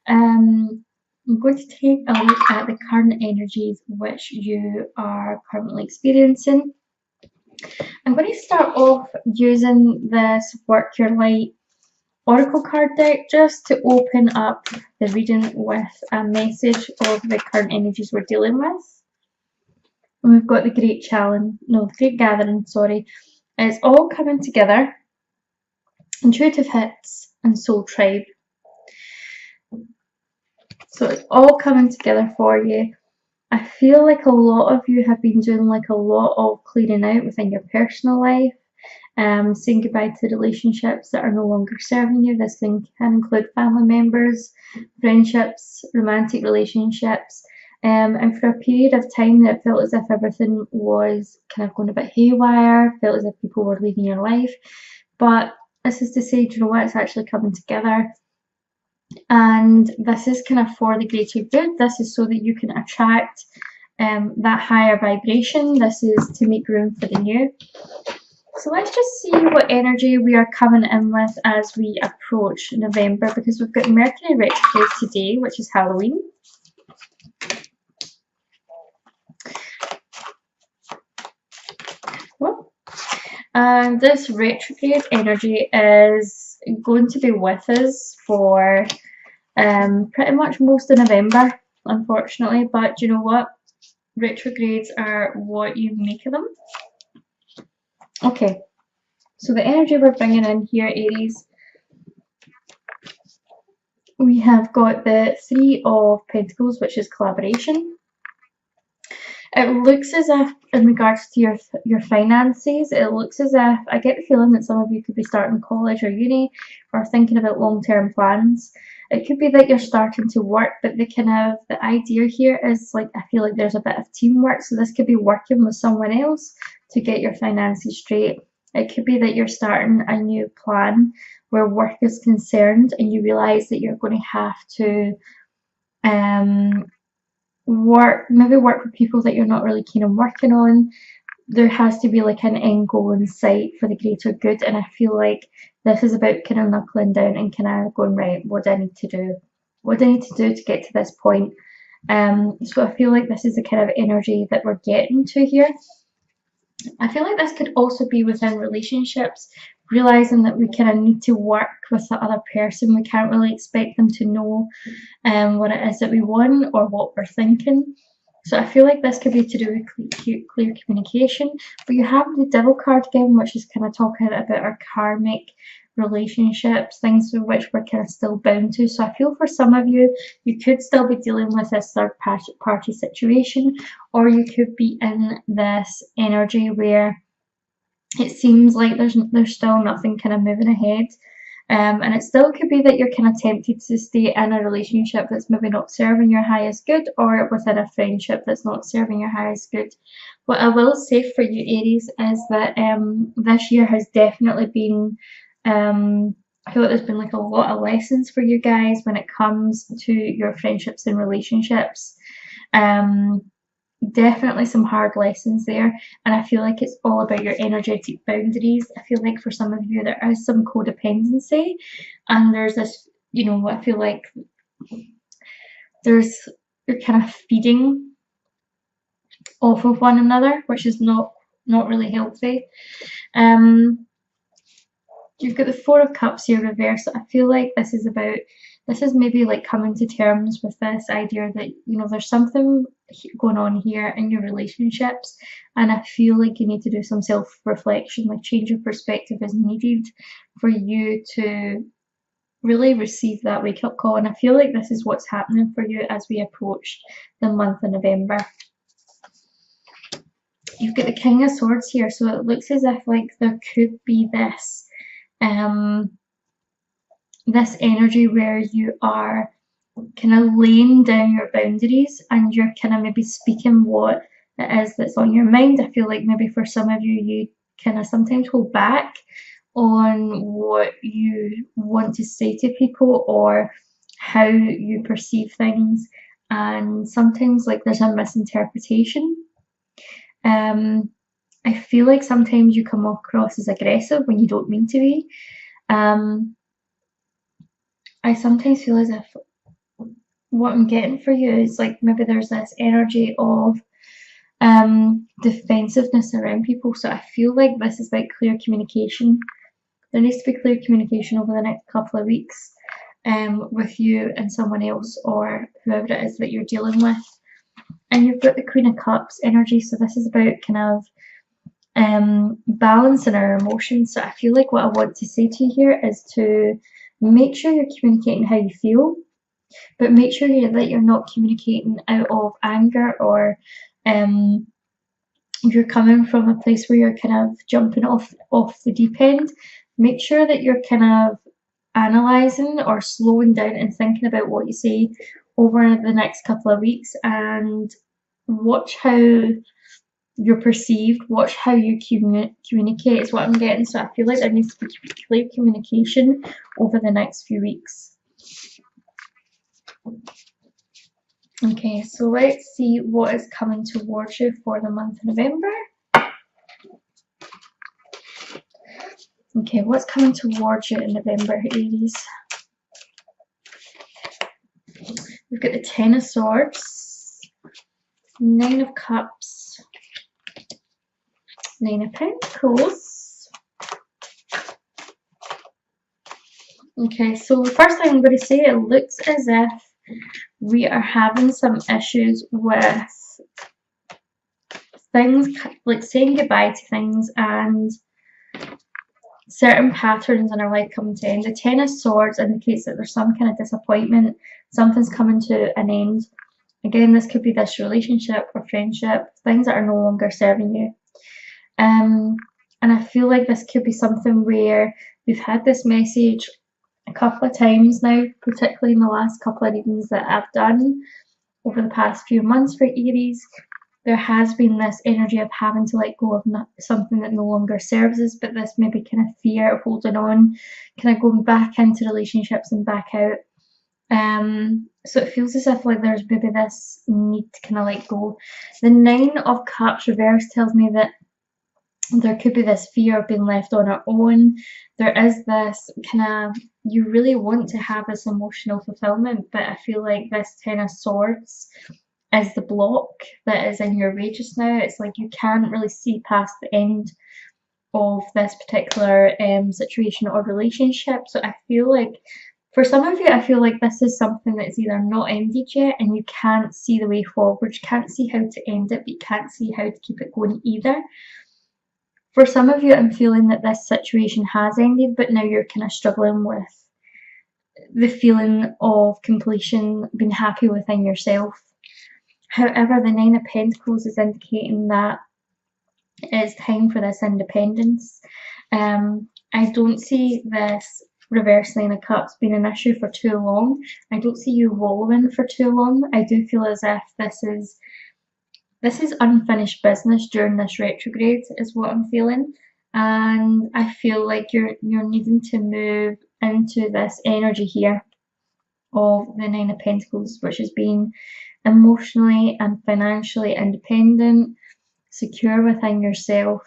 I'm going to take a look at the current energies which you are currently experiencing. I'm going to start off using this Work Your Light Oracle card deck just to open up the reading with a message of the current energies we're dealing with. And we've got the Great Gathering, sorry. It's all coming together. Intuitive Hits and Soul Tribe. So it's all coming together for you. I feel like a lot of you have been doing like a lot of clearing out within your personal life, saying goodbye to relationships that are no longer serving you. This can include family members, friendships, romantic relationships. And for a period of time that felt as if everything was kind of going a bit haywire, felt as if people were leaving your life. But this is to say, do you know what? It's actually coming together. And this is kind of for the greater good. This is so that you can attract that higher vibration. This is to make room for the new. So let's just see what energy we are coming in with as we approach November, because we've got Mercury retrograde today, which is Halloween. And this retrograde energy is going to be with us for pretty much most of November, unfortunately. But you know what? Retrogrades are what you make of them. Okay, so the energy we're bringing in here, Aries, we have got the Three of Pentacles, which is collaboration. It looks as if, in regards to your finances, it looks as if, I get the feeling that some of you could be starting college or uni or thinking about long-term plans. It could be that you're starting to work, but the idea here is like, I feel like there's a bit of teamwork. So this could be working with someone else to get your finances straight. It could be that you're starting a new plan where work is concerned and you realize that you're going to have to work with people that you're not really keen on working on. There has to be like an end goal in sight for the greater good, and I feel like this is about kind of knuckling down and kind of going, right, what do I need to do? What do I need to do to get to this point? So I feel like this is the kind of energy that we're getting to here. I feel like this could also be within relationships, realizing that we kind of need to work with the other person. We can't really expect them to know what it is that we want or what we're thinking. So I feel like this could be to do with clear communication. But you have the Devil card again, which is kind of talking about our karmic relationships, things with which we're kind of still bound to. So I feel for some of you, you could still be dealing with this third party situation, or you could be in this energy where it seems like there's still nothing kind of moving ahead. And it still could be that you're kind of tempted to stay in a relationship that's maybe not serving your highest good, or within a friendship that's not serving your highest good. What I will say for you, Aries, is that this year has definitely been, I feel like there's been like a lot of lessons for you guys when it comes to your friendships and relationships. Definitely some hard lessons there, and I feel like it's all about your energetic boundaries. I feel like for some of you there is some codependency, and there's this, you know, I feel like you're kind of feeding off of one another, which is not really healthy. You've got the Four of Cups here reversed. I feel like this is maybe like coming to terms with this idea that, you know, there's something going on here in your relationships, and I feel like you need to do some self-reflection, like change of perspective is needed for you to really receive that wake-up call. And I feel like this is what's happening for you as we approach the month of November. You've got the King of Swords here, so it looks as if like there could be this this energy where you are kind of laying down your boundaries and you're kind of maybe speaking what it is that's on your mind. I feel like maybe for some of you, you kind of sometimes hold back on what you want to say to people or how you perceive things, and sometimes like there's a misinterpretation. I feel like sometimes you come across as aggressive when you don't mean to be. I sometimes feel as if what I'm getting for you is like maybe there's this energy of defensiveness around people. So I feel like this is about clear communication. There needs to be clear communication over the next couple of weeks with you and someone else or whoever it is that you're dealing with. And you've got the Queen of Cups energy, so this is about kind of balancing our emotions. So I feel like what I want to say to you here is to make sure you're communicating how you feel, but make sure that you're not communicating out of anger or you're coming from a place where you're kind of jumping off the deep end. Make sure that you're kind of analysing or slowing down and thinking about what you say over the next couple of weeks, and watch how you're perceived, watch how you communicate is what I'm getting. So I feel like there needs to be clear communication over the next few weeks. Okay, so let's see what is coming towards you for the month of November. Okay, what's coming towards you in November, Aries? We've got the Ten of Swords, Nine of Cups, Nine of Pentacles. Okay, so the first thing I'm going to say, it looks as if we are having some issues with things like saying goodbye to things and certain patterns in our life coming to an end. The Ten of Swords indicates that there's some kind of disappointment, something's coming to an end. Again, this could be this relationship or friendship, things that are no longer serving you. And I feel like this could be something where we've had this message a couple of times now, particularly in the last couple of readings that I've done over the past few months for Aries. There has been this energy of having to let go of something that no longer serves us, but this maybe kind of fear of holding on, kind of going back into relationships and back out. So it feels as if like there's maybe this need to kind of let go. The Nine of Cups reverse tells me that there could be this fear of being left on our own. There is this kind of, you really want to have this emotional fulfillment, but I feel like this Ten of Swords is the block that is in your way just now. It's like you can't really see past the end of this particular situation or relationship. So I feel like for some of you, I feel like this is something that's either not ended yet and you can't see the way forward. You can't see how to end it, but you can't see how to keep it going either. For some of you, I'm feeling that this situation has ended, but now you're kind of struggling with the feeling of completion, being happy within yourself. However, the Nine of Pentacles is indicating that it's time for this independence. I don't see this reverse Nine of Cups being an issue for too long. I don't see you wallowing for too long. I do feel as if this is unfinished business during this retrograde is what I'm feeling, and I feel like you're needing to move into this energy here of the Nine of Pentacles, which is being emotionally and financially independent, secure within yourself.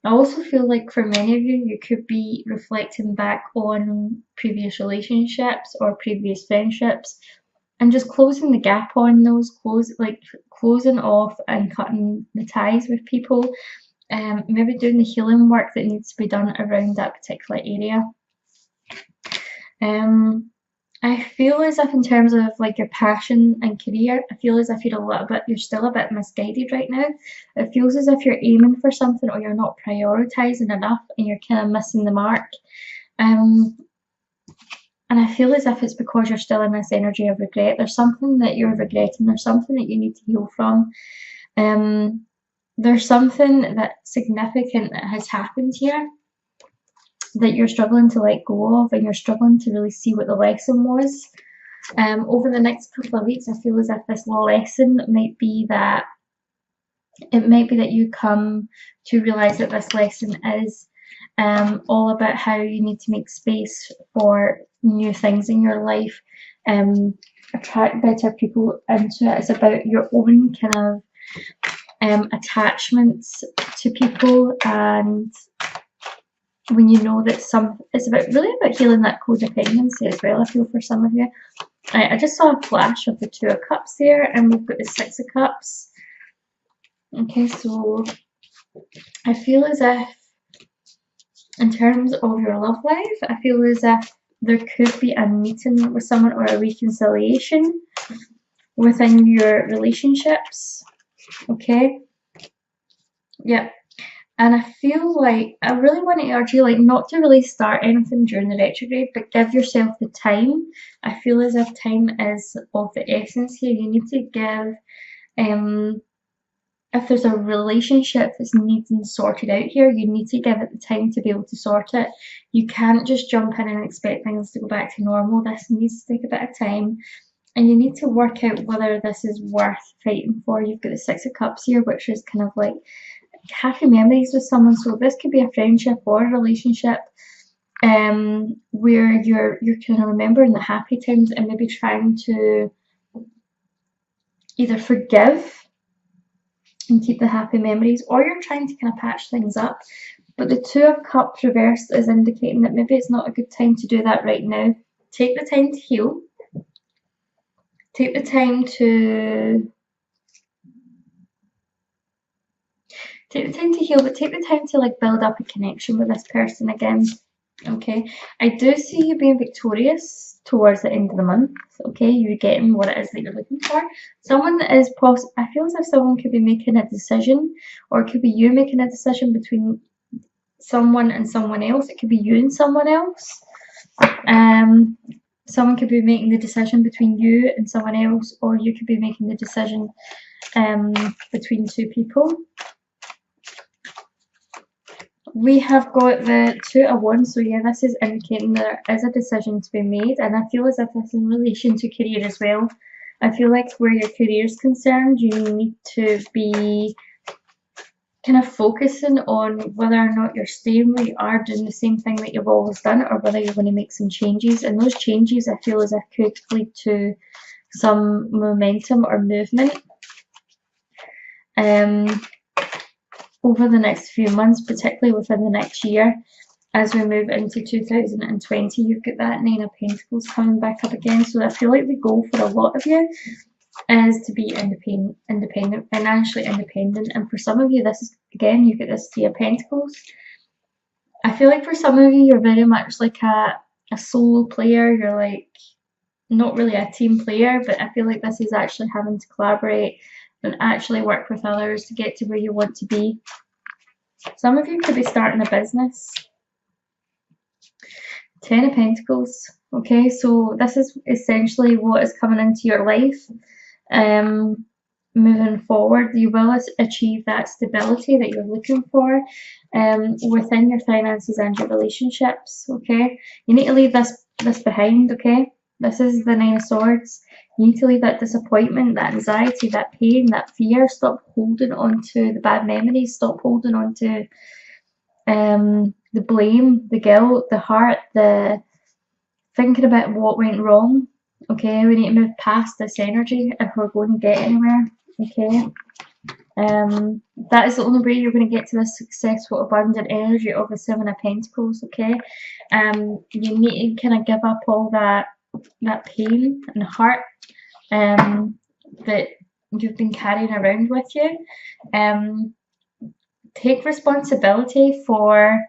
I also feel like for many of you, you could be reflecting back on previous relationships or previous friendships and just closing the gap on those, closing off and cutting the ties with people, maybe doing the healing work that needs to be done around that particular area. I feel as if in terms of like your passion and career, I feel as if you're still a bit misguided right now. It feels as if you're aiming for something or you're not prioritizing enough and you're kind of missing the mark. And I feel as if it's because you're still in this energy of regret. There's something that you're regretting. There's something that you need to heal from. There's something that's significant that has happened here that you're struggling to let go of, and you're struggling to really see what the lesson was. Over the next couple of weeks, I feel as if this lesson might be that you come to realise that this lesson is all about how you need to make space for new things in your life, attract better people into it. It's about your own kind of attachments to people, and when you know that it's really about healing that codependency as well, I feel, for some of you. I just saw a flash of the Two of Cups there, and we've got the Six of Cups. Okay, so I feel as if, in terms of your love life, I feel as if there could be a meeting with someone or a reconciliation within your relationships. Okay, yeah. And I feel like I really want to urge you, like, not to really start anything during the retrograde, but give yourself the time. I feel as if time is of the essence here. You need to give, if there's a relationship that's needing sorted out here, you need to give it the time to be able to sort it. You can't just jump in and expect things to go back to normal. This needs to take a bit of time. And you need to work out whether this is worth fighting for. You've got the Six of Cups here, which is kind of like happy memories with someone. So this could be a friendship or a relationship where you're kind of remembering the happy times and maybe trying to either forgive and keep the happy memories, or you're trying to kind of patch things up. But the Two of Cups reversed is indicating that maybe it's not a good time to do that right now. Take the time to heal. Take the time to heal, but take the time to like build up a connection with this person again. Okay, I do see you being victorious towards the end of the month. Okay, you're getting what it is that you're looking for. Someone that is I feel as if someone could be making a decision, or it could be you making a decision between someone and someone else. It could be you and someone else. Someone could be making the decision between you and someone else, or you could be making the decision between two people. We have got the Two of Wands, so yeah, this is indicating there is a decision to be made, and I feel as if this is in relation to career as well. I feel like where your career is concerned, you need to be kind of focusing on whether or not you're staying where you are, doing the same thing that you've always done, or whether you're going to make some changes. And those changes, I feel as if could lead to some momentum or movement over the next few months, particularly within the next year. As we move into 2020, you've got that Nine of Pentacles coming back up again. So I feel like the goal for a lot of you is to be independent, financially independent. And for some of you, this is, again, you've got this Three of Pentacles. I feel like for some of you, you're very much like a solo player. You're like not really a team player, but I feel like this is actually having to collaborate and actually work with others to get to where you want to be. Some of you could be starting a business. Ten of Pentacles. Okay, so this is essentially what is coming into your life. Moving forward, you will achieve that stability that you're looking for within your finances and your relationships. Okay, you need to leave this behind. Okay, this is the Nine of Swords. You need to leave that disappointment, that anxiety, that pain, that fear. Stop holding on to the bad memories. Stop holding on to the blame, the guilt, the hurt, the thinking about what went wrong. Okay, we need to move past this energy if we're going to get anywhere. Okay, that is the only way you're going to get to this successful, abundant energy of the Seven of Pentacles. Okay, you need to kind of give up all that pain and hurt that you've been carrying around with you. Take responsibility for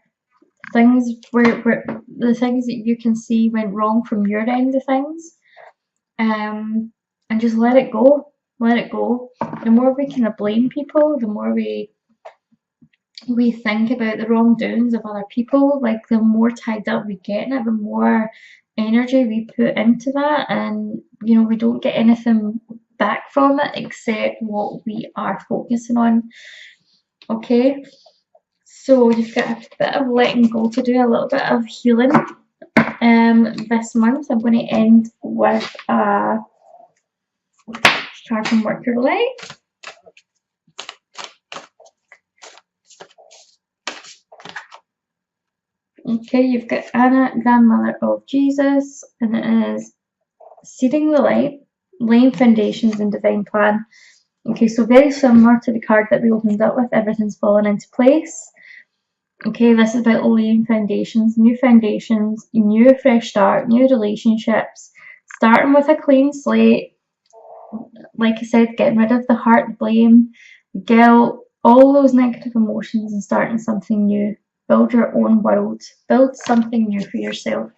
things where the things that you can see went wrong from your end of things, and just let it go. Let it go. The more we kind of blame people, the more we think about the wrongdoings of other people, like the more tied up we get in it, the more energy we put into that, and you know, we don't get anything back from it except what we are focusing on. Okay, so you've got a bit of letting go to do, a little bit of healing this month. I'm going to end with a card from Mercury Light. Okay, you've got Anna, grandmother of Jesus, and it is seeding the light, laying foundations and divine plan. Okay, so very similar to the card that we opened up with, everything's fallen into place. Okay, this is about laying foundations, new fresh start, new relationships, starting with a clean slate. Like I said, getting rid of the heart, blame, guilt, all those negative emotions, and starting something new. Build your own world. Build something new for yourself.